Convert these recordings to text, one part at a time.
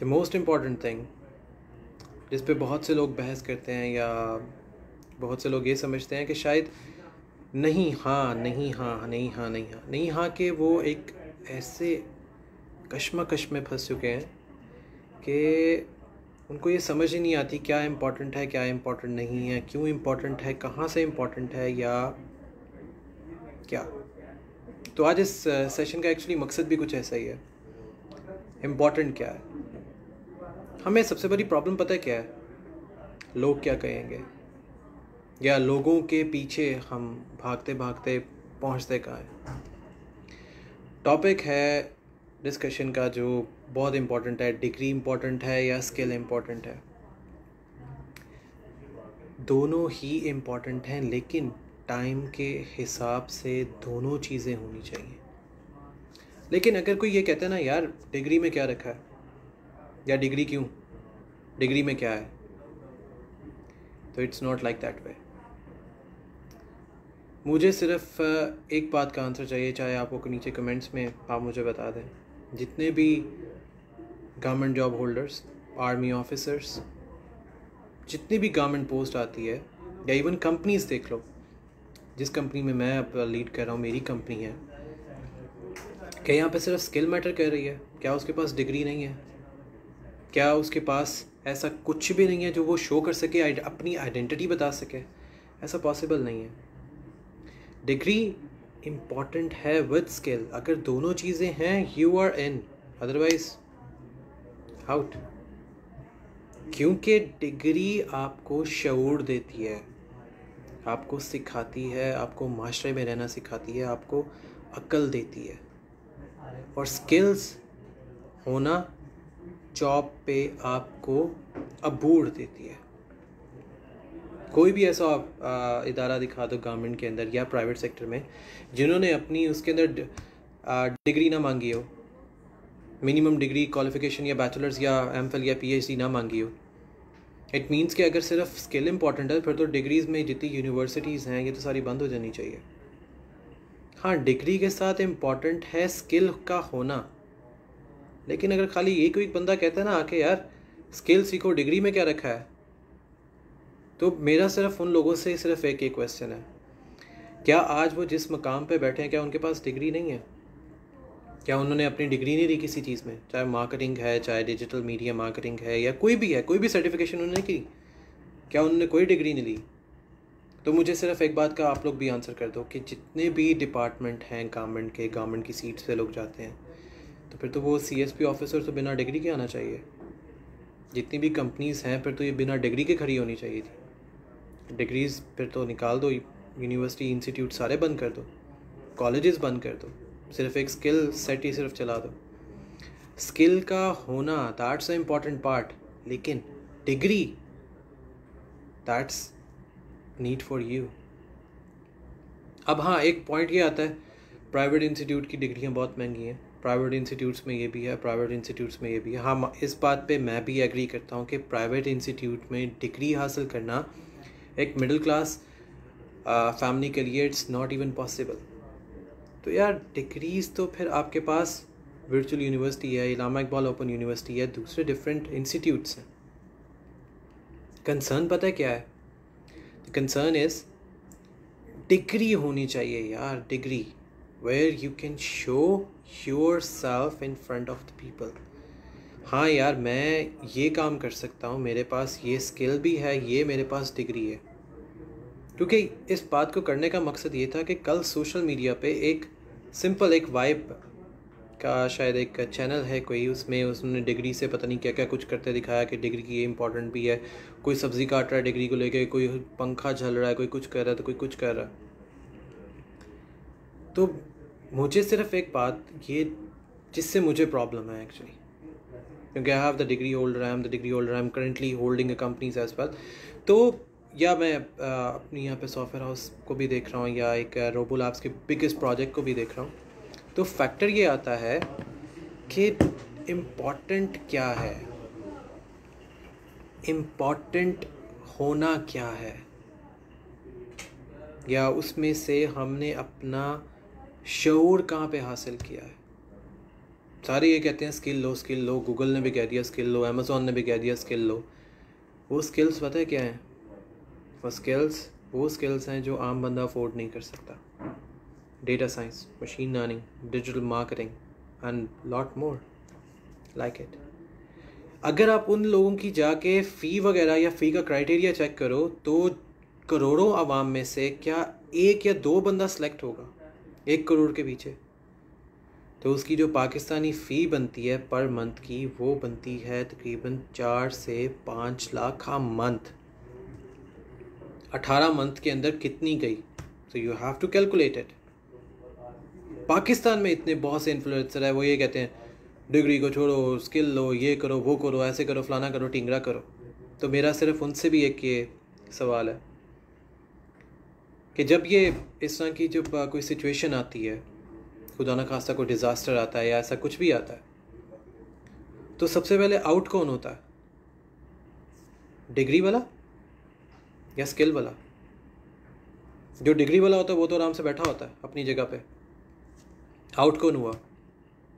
The most important thing जिस पे बहुत से लोग बहस करते हैं या बहुत से लोग ये समझते हैं कि शायद नहीं हाँ नहीं हाँ नहीं हाँ नहीं हाँ नहीं हाँ के वो एक ऐसे कश्मकश में फंस चुके हैं कि उनको ये समझ ही नहीं आती क्या इम्पोर्टेंट है क्या इम्पोर्टेंट नहीं है, क्यों इम्पोर्टेंट है, कहाँ से इम्पोर्टेंट है या क्या। तो आज इस सेशन का एक्चुअली मकसद भी कुछ ऐसा ही है। इम्पोर्टेंट क्या है, हमें सबसे बड़ी प्रॉब्लम पता है क्या है, लोग क्या कहेंगे या लोगों के पीछे हम भागते भागते पहुंचते कहाँ हैं। टॉपिक है डिस्कशन का जो बहुत इम्पोर्टेंट है, डिग्री इम्पोर्टेंट है या स्किल इम्पोर्टेंट है। दोनों ही इम्पोर्टेंट हैं, लेकिन टाइम के हिसाब से दोनों चीज़ें होनी चाहिए। लेकिन अगर कोई ये कहता है ना यार डिग्री में क्या रखा है या डिग्री क्यों, डिग्री में क्या है, तो इट्स नॉट लाइक दैट वे। मुझे सिर्फ एक बात का आंसर चाहिए, चाहे आप वो नीचे कमेंट्स में आप मुझे बता दें। जितने भी government job holders, army officers, जितनी भी गवर्नमेंट पोस्ट आती है या इवन कंपनीज देख लो, जिस कंपनी में मैं अब लीड कर रहा हूँ मेरी कंपनी है, क्या यहाँ पे सिर्फ स्किल मैटर कर रही है? क्या उसके पास डिग्री नहीं है? क्या उसके पास ऐसा कुछ भी नहीं है जो वो शो कर सके, अपनी आइडेंटिटी बता सके? ऐसा पॉसिबल नहीं है। डिग्री इम्पॉर्टेंट है विद स्किल। अगर दोनों चीज़ें हैं you are in, otherwise out. क्योंकि डिग्री आपको शऊर देती है, आपको सिखाती है, आपको माशरे में रहना सिखाती है, आपको अक्ल देती है। और स्किल्स होना जॉब पे आपको अबूर देती है। कोई भी ऐसा इदारा दिखा दो गवर्नमेंट के अंदर या प्राइवेट सेक्टर में जिन्होंने अपनी उसके अंदर डिग्री ना मांगी हो, मिनिमम डिग्री क्वालिफिकेशन या बैचलर्स या एमफिल या पीएचडी ना मांगी हो। इट मीन्स कि अगर सिर्फ स्किल इंपॉर्टेंट है फिर तो डिग्रीज़ में जितनी यूनिवर्सिटीज़ हैं ये तो सारी बंद हो जानी चाहिए। हाँ, डिग्री के साथ इम्पॉर्टेंट है स्किल का होना। लेकिन अगर खाली ये कोई बंदा कहता है ना आके यार स्किल सीखो, डिग्री में क्या रखा है, तो मेरा सिर्फ उन लोगों से सिर्फ एक ही क्वेश्चन है, क्या आज वो जिस मकाम पे बैठे हैं क्या उनके पास डिग्री नहीं है? क्या उन्होंने अपनी डिग्री नहीं ली किसी चीज़ में? चाहे मार्केटिंग है, चाहे डिजिटल मीडिया मार्केटिंग है, या कोई भी है, कोई भी सर्टिफिकेशन उन्होंने की, क्या उन्होंने कोई डिग्री नहीं ली? तो मुझे सिर्फ एक बात का आप लोग भी आंसर कर दो कि जितने भी डिपार्टमेंट हैं गवर्नमेंट के, गवर्नमेंट की सीट से लोग जाते हैं, तो फिर तो वो सीएसपी ऑफिसर तो बिना डिग्री के आना चाहिए। जितनी भी कंपनीज़ हैं फिर तो ये बिना डिग्री के खड़ी होनी चाहिए थी। डिग्रीज़ फिर तो निकाल दो, यूनिवर्सिटी इंस्टीट्यूट सारे बंद कर दो, कॉलेजेस बंद कर दो, सिर्फ एक स्किल सेट ही सिर्फ चला दो। स्किल का होना दैट्स अ इम्पॉर्टेंट पार्ट, लेकिन degree that's need for you. अब हाँ, एक पॉइंट ये आता है, प्राइवेट इंस्टीट्यूट की डिग्रियाँ बहुत महंगी हैं, प्राइवेट इंस्टीट्यूट्स में ये भी है, प्राइवेट इंस्टीट्यूट्स में ये भी है। हाँ, इस बात पे मैं भी एग्री करता हूँ कि प्राइवेट इंस्टीट्यूट में डिग्री हासिल करना एक मिडिल क्लास फैमिली के लिए इट्स नॉट इवन पॉसिबल। तो यार डिग्रीज़ तो फिर आपके पास वर्चुअल यूनिवर्सिटी है, इलामा इकबाल ओपन यूनिवर्सिटी है, दूसरे डिफरेंट इंस्टीट्यूट्स हैं। कंसर्न पता है क्या है? कंसर्न इज़ डिग्री होनी चाहिए यार, degree where you can show yourself in front of the people. हाँ यार, मैं ये काम कर सकता हूँ, मेरे पास ये स्किल भी है, ये मेरे पास डिग्री है। क्योंकि इस बात को करने का मकसद ये था कि कल सोशल मीडिया पे एक सिंपल एक वाइब का शायद एक चैनल है कोई, उसमें उसने डिग्री से पता नहीं क्या क्या कुछ करते दिखाया कि डिग्री की ये इंपॉर्टेंट भी है। कोई सब्ज़ी काट रहा है डिग्री को लेके, कोई पंखा झल रहा है, कोई कुछ कर रहा है तो कोई कुछ कर रहा है। तो मुझे सिर्फ एक बात ये जिससे मुझे प्रॉब्लम है एक्चुअली, क्योंकि I have the degree holder, I am the degree holder, I am currently holding a companies as well. तो या मैं अपनी यहाँ पे सॉफ्टवेयर हाउस को भी देख रहा हूँ या एक रोबो लैब्स के बिगेस्ट प्रोजेक्ट को भी देख रहा हूँ, तो फैक्टर ये आता है कि इम्पॉर्टेंट क्या है, इम्पॉर्टेंट होना क्या है, या उसमें से हमने अपना शऊर कहाँ पे हासिल किया है। सारे ये कहते हैं स्किल लो, गूगल ने भी कह दिया स्किल लो, अमेज़ॉन ने भी कह दिया स्किल लो। वो स्किल्स पता है क्या हैं? वो स्किल्स हैं जो आम बंदा अफोर्ड नहीं कर सकता। Data science, machine learning, digital marketing and lot more like it. अगर आप उन लोगों की जाके फ़ी वगैरह या फ़ी का क्राइटेरिया चेक करो तो करोड़ों आवाम में से क्या 1 या 2 बंदा सेलेक्ट होगा 1 करोड़ के पीछे? तो उसकी जो पाकिस्तानी फ़ी बनती है पर मंथ की, वो बनती है तकरीबन 4 से 5 लाख आ मंथ। 18 मंथ के अंदर कितनी गई? तो you have to calculate it. Pakistan में इतने बहुत से इन्फ्लुएंसर है, वो ये कहते हैं डिग्री को छोड़ो, स्किल लो, ये करो, वो करो, ऐसे करो, फलाना करो, टिंगरा करो। तो मेरा सिर्फ उनसे भी एक ये सवाल है कि जब ये इस तरह की जब कोई सिचुएशन आती है, खुदा न खास्ता कोई डिज़ास्टर आता है या ऐसा कुछ भी आता है, तो सबसे पहले आउट कौन होता है? डिग्री वाला या स्किल वाला? जो डिग्री वाला होता है वो तो आराम से बैठा होता है अपनी जगह पे। आउट कौन हुआ?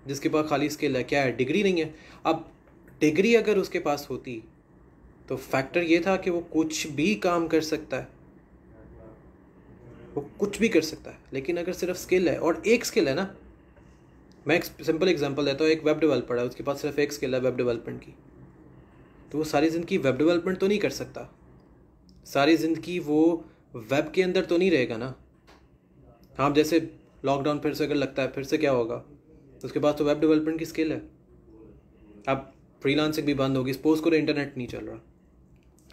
जिसके पास खाली स्किल है। क्या है? डिग्री नहीं है। अब डिग्री अगर उसके पास होती तो फैक्टर ये था कि वो कुछ भी काम कर सकता है, वो कुछ भी कर सकता है। लेकिन अगर सिर्फ स्किल है, और एक स्किल है ना, मैं एक सिंपल एग्जांपल देता हूँ। एक वेब डेवलपर है, उसके पास सिर्फ एक स्किल है वेब डेवलपमेंट की, तो वो सारी ज़िंदगी वेब डेवलपमेंट तो नहीं कर सकता। सारी ज़िंदगी वो वेब के अंदर तो नहीं रहेगा ना। हाँ, जैसे लॉकडाउन फिर से अगर लगता है, फिर से क्या होगा? उसके पास तो वेब डेवलपमेंट की स्किल है। अब फ्रीलांसिंग भी बंद होगी, सपोज करो इंटरनेट नहीं चल रहा,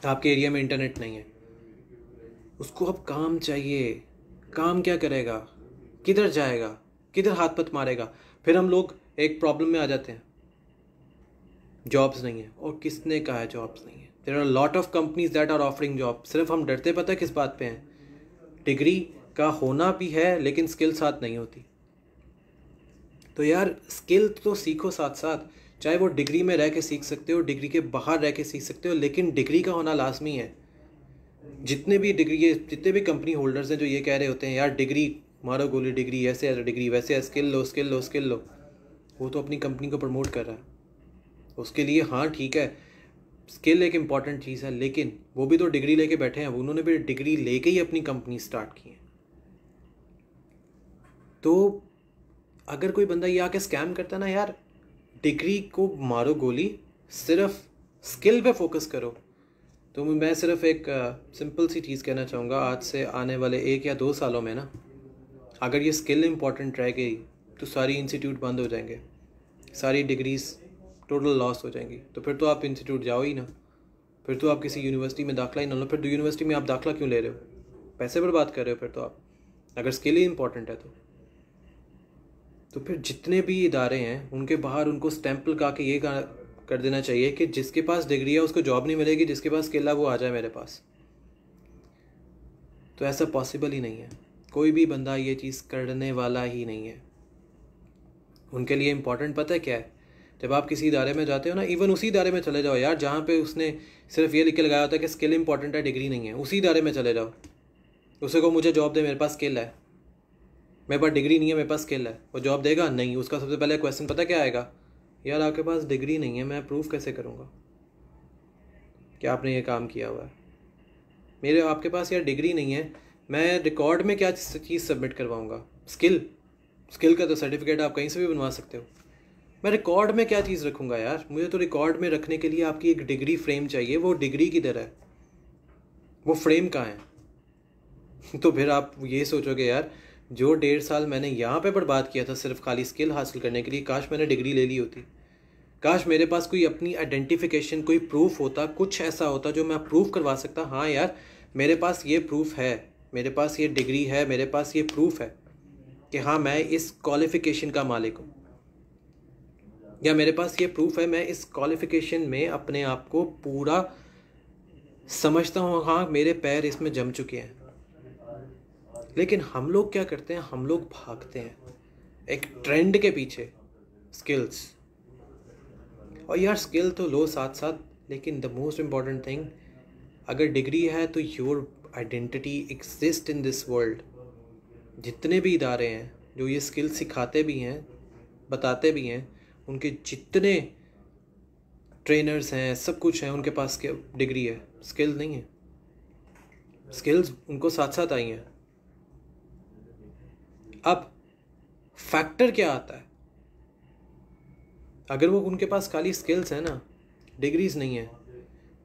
आपके एरिया में इंटरनेट नहीं है, उसको अब काम चाहिए। काम क्या करेगा? किधर जाएगा? किधर हाथ पत मारेगा? फिर हम लोग एक प्रॉब्लम में आ जाते हैं, जॉब्स नहीं है। और किसने कहा है जॉब्स नहीं है? There are lot of companies that are offering job. सिर्फ हम डरते पता है किस बात पे हैं? डिग्री का होना भी है लेकिन स्किल साथ नहीं होती। तो यार स्किल तो सीखो साथ साथ, चाहे वो डिग्री में रह के सीख सकते हो, डिग्री के बाहर रह के सीख सकते हो, लेकिन डिग्री का होना लाजमी है। जितने भी कंपनी होल्डर्स हैं जो ये कह रहे होते हैं यार डिग्री मारो गोली, डिग्री ऐसे है, डिग्री वैसे है, स्किल लो स्किल लो स्किल लो, वो तो अपनी कंपनी को प्रमोट कर रहा है। उसके लिए हाँ ठीक है, स्किल एक इम्पॉर्टेंट चीज़ है, लेकिन वो भी तो डिग्री लेके बैठे हैं, उन्होंने भी डिग्री लेके ही अपनी कंपनी स्टार्ट की है। तो अगर कोई बंदा ये आके स्कैम करता ना, यार डिग्री को मारो गोली, सिर्फ स्किल पे फोकस करो। तो मैं सिर्फ एक सिंपल सी चीज़ कहना चाहूँगा, आज से आने वाले 1 या 2 सालों में ना, अगर ये स्किल इम्पॉर्टेंट रह गई तो सारी इंस्टीट्यूट बंद हो जाएंगे, सारी डिग्रीज टोटल लॉस हो जाएंगी। तो फिर तो आप इंस्टीट्यूट जाओ ही ना, फिर तो आप किसी यूनिवर्सिटी में दाखिला ही ना लो। फिर तो यूनिवर्सिटी में आप दाखिला क्यों ले रहे हो? पैसे बर्बाद कर रहे हो फिर तो आप, अगर स्किल ही इम्पॉर्टेंट है तो फिर जितने भी इदारे हैं उनके बाहर उनको स्टैंप लगा के ये कर देना चाहिए कि जिसके पास डिग्री है उसको जॉब नहीं मिलेगी, जिसके पास स्किल है वो आ जाए मेरे पास। तो ऐसा पॉसिबल ही नहीं है, कोई भी बंदा ये चीज़ करने वाला ही नहीं है। उनके लिए इम्पॉर्टेंट पता है क्या है? जब आप किसी इदारे में जाते हो ना, इवन उसी इदारे में चले जाओ यार जहाँ पे उसने सिर्फ ये लिख के लगाया होता है कि स्किल इंपॉर्टेंट है, डिग्री नहीं है, उसी इदारे में चले जाओ, उसे को मुझे जॉब दे, मेरे पास स्किल है, मेरे पास डिग्री नहीं है, मेरे पास स्किल है, वो जॉब देगा नहीं? उसका सबसे पहले क्वेश्चन पता क्या आएगा? यार आपके पास डिग्री नहीं है, मैं प्रूफ कैसे करूँगा कि आपने ये काम किया हुआ है? आपके पास यार डिग्री नहीं है, मैं रिकॉर्ड में क्या चीज़ सबमिट करवाऊँगा? स्किल का तो सर्टिफिकेट आप कहीं से भी बनवा सकते हो, मैं रिकॉर्ड में क्या चीज़ रखूँगा यार? मुझे तो रिकॉर्ड में रखने के लिए आपकी एक डिग्री फ्रेम चाहिए, वो डिग्री किधर है? वो फ्रेम कहाँ है? तो फिर आप ये सोचोगे यार जो 1.5 साल मैंने यहाँ पे बर्बाद किया था सिर्फ खाली स्किल हासिल करने के लिए, काश मैंने डिग्री ले ली होती, काश मेरे पास कोई अपनी आइडेंटिफिकेशन, कोई प्रूफ होता, कुछ ऐसा होता जो मैं प्रूफ करवा सकता, हाँ यार मेरे पास ये प्रूफ है, मेरे पास ये डिग्री है, मेरे पास ये प्रूफ है कि हाँ मैं इस क्वालिफ़िकेशन का मालिक हूँ, या मेरे पास ये प्रूफ है मैं इस क्वालिफ़िकेशन में अपने आप को पूरा समझता हूँ, हाँ मेरे पैर इसमें जम चुके हैं। लेकिन हम लोग क्या करते हैं? हम लोग भागते हैं एक ट्रेंड के पीछे, स्किल्स। और यार स्किल तो लो साथ साथ, लेकिन द मोस्ट इम्पॉर्टेंट थिंग, अगर डिग्री है तो your identity exist in this world. जितने भी इदारे हैं जो ये स्किल सिखाते भी हैं, बताते भी हैं, उनके जितने ट्रेनर्स हैं, सब कुछ है, उनके पास डिग्री है, स्किल नहीं है। स्किल्स उनको साथ साथ आई हैं। अब फैक्टर क्या आता है? अगर वो उनके पास खाली स्किल्स है ना, डिग्रीज नहीं है,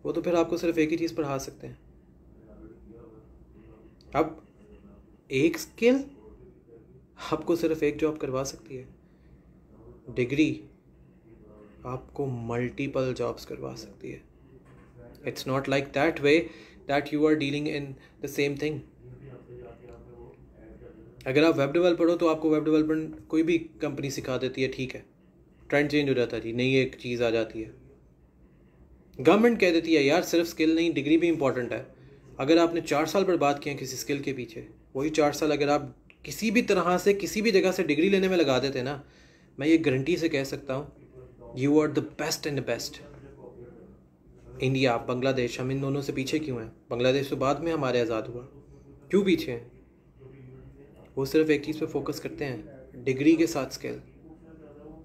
वो तो फिर आपको सिर्फ एक ही चीज़ पढ़ा सकते हैं। अब एक स्किल आपको सिर्फ एक जॉब करवा सकती है, डिग्री आपको मल्टीपल जॉब्स करवा सकती है। It's not like that way that you are dealing in the same thing. अगर आप वेब डेवलपर हो तो आपको वेब डेवलपमेंट कोई भी कंपनी सिखा देती है, ठीक है, ट्रेंड चेंज हो जाता है जी, नई एक चीज़ आ जाती है। गवर्नमेंट कह देती है यार सिर्फ स्किल नहीं, डिग्री भी इंपॉर्टेंट है। अगर आपने 4 साल बर्बाद किए किसी स्किल के पीछे, वही 4 साल अगर आप किसी भी तरह से किसी भी जगह से डिग्री लेने में लगा देते ना, मैं ये गारंटी से कह सकता हूँ you are the best and the best. India, Bangladesh, हम इन दोनों से पीछे क्यों हैं? बांग्लादेश तो बाद में हमारे आज़ाद हुआ, क्यों पीछे हैं? वो सिर्फ एक चीज़ पे फोकस करते हैं, डिग्री के साथ स्किल।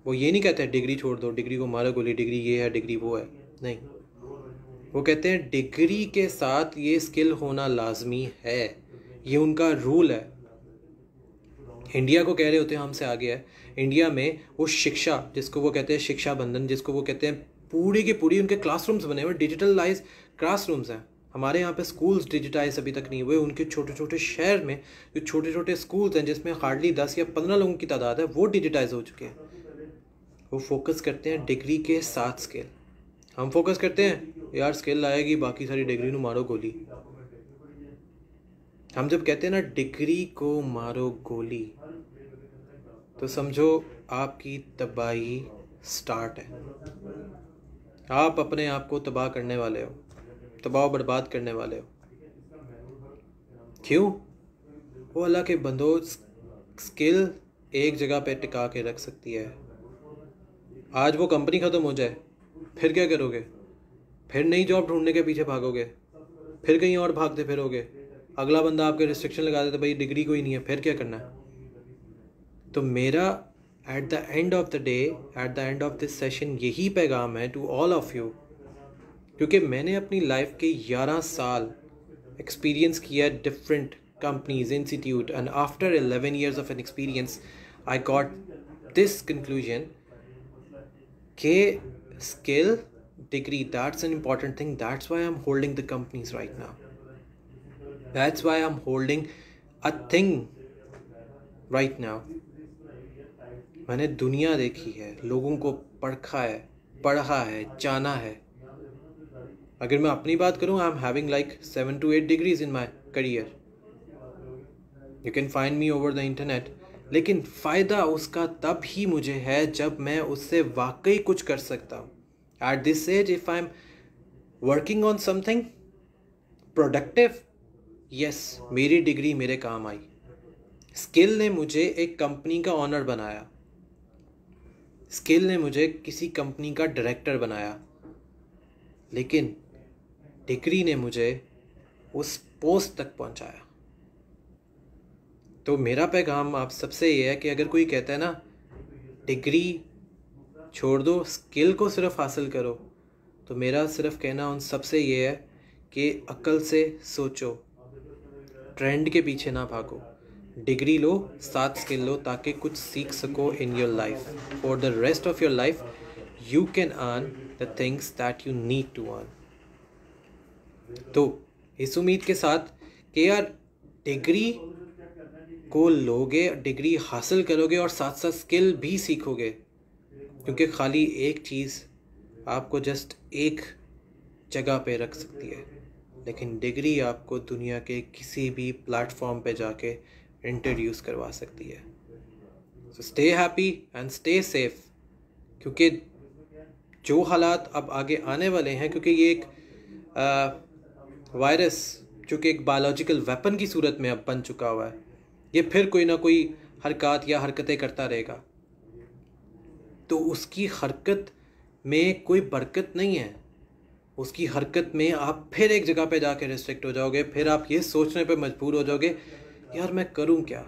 वो ये नहीं कहते हैं डिग्री छोड़ दो, डिग्री को मारो गोली, डिग्री ये है, डिग्री वो है, नहीं। वो कहते हैं डिग्री के साथ ये स्किल होना लाजमी है, ये उनका रूल है। इंडिया को कह रहे होते हैं हमसे आगे है। इंडिया में वो शिक्षा, जिसको वो कहते हैं शिक्षा बंधन, जिसको वो कहते हैं, पूरी की पूरी उनके क्लासरूम्स बने हुए डिजिटलाइज क्लासरूम्स हैं। हमारे यहाँ पे स्कूल्स डिजिटाइज अभी तक नहीं हुए। उनके छोटे छोटे शहर में जो छोटे छोटे स्कूल्स हैं जिसमें हार्डली 10 या 15 लोगों की तादाद है, वो डिजिटाइज हो चुके हैं। वो फोकस करते हैं डिग्री के साथ स्किल। हम फोकस करते हैं यार स्किल आएगी, बाकी सारी डिग्री को मारो गोली। हम जब कहते हैं ना डिग्री को मारो गोली, तो समझो आपकी तबाही स्टार्ट है। आप अपने आप को तबाह करने वाले हो, तबाह बर्बाद करने वाले हो। क्यों? वो अल्लाह के बंदो, स्किल एक जगह पे टिका के रख सकती है। आज वो कंपनी ख़त्म हो जाए, फिर क्या करोगे? फिर नई जॉब ढूंढने के पीछे भागोगे, फिर कहीं और भागते फिरोगे। अगला बंदा आपके रिस्ट्रिक्शन लगा देता, भाई डिग्री कोई नहीं है, फिर क्या करना है? तो मेरा at the end of the day, at the end of this session यही पैगाम है टू ऑल ऑफ यू, क्योंकि मैंने अपनी लाइफ के 11 साल एक्सपीरियंस किया different companies, institute, and after 11 years of an experience I got this conclusion कि skill, degree, that's an important thing. That's why I'm holding the companies right now. That's why I'm holding a thing right now. मैंने दुनिया देखी है, लोगों को परखा है, पढ़ा है, जाना है। अगर मैं अपनी बात करूं, I'm having like 7 to 8 degrees in my career. You can find me over the internet. लेकिन फ़ायदा उसका तब ही मुझे है जब मैं उससे वाकई कुछ कर सकता हूँ। At this age if I am working on something productive, yes, मेरी डिग्री मेरे काम आई। स्किल ने मुझे एक कंपनी का ऑनर बनाया, स्किल ने मुझे किसी कंपनी का डायरेक्टर बनाया, लेकिन डिग्री ने मुझे उस पोस्ट तक पहुँचाया। तो मेरा पैगाम आप सबसे ये है कि अगर कोई कहता है ना डिग्री छोड़ दो, स्किल को सिर्फ हासिल करो, तो मेरा सिर्फ कहना उन सबसे ये है कि अक्ल से सोचो, ट्रेंड के पीछे ना भागो, डिग्री लो, साथ स्किल लो, ताकि कुछ सीख सको in your life. For the rest of your life you can earn the things that you need to earn. तो इस उम्मीद के साथ कि यार डिग्री को लोगे, डिग्री हासिल करोगे और साथ साथ स्किल भी सीखोगे, क्योंकि खाली एक चीज़ आपको जस्ट एक जगह पे रख सकती है, लेकिन डिग्री आपको दुनिया के किसी भी प्लेटफॉर्म पे जाके इंट्रोड्यूस करवा सकती है। So stay happy and stay safe, क्योंकि जो हालात अब आगे आने वाले हैं, क्योंकि ये एक वायरस जो कि एक बायोलॉजिकल वेपन की सूरत में अब बन चुका हुआ है, ये फिर कोई ना कोई हरकत या हरकतें करता रहेगा, तो उसकी हरकत में कोई बरकत नहीं है। उसकी हरकत में आप फिर एक जगह पे जाके रिस्ट्रिक्ट हो जाओगे, फिर आप ये सोचने पे मजबूर हो जाओगे यार मैं करूं क्या,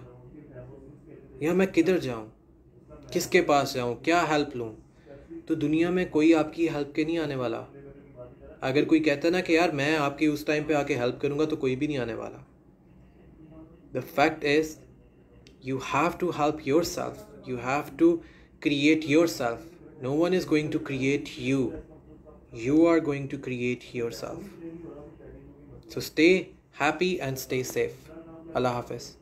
या मैं किधर जाऊं, किसके पास जाऊं, क्या हेल्प लूं। तो दुनिया में कोई आपकी हेल्प के नहीं आने वाला। अगर कोई कहता है ना कि यार मैं आपकी उस टाइम पे आके हेल्प करूँगा, तो कोई भी नहीं आने वाला। The fact is you have to help yourself, you have to create yourself. No one is going to create you, you are going to create yourself. So stay happy and stay safe. Allah Hafiz.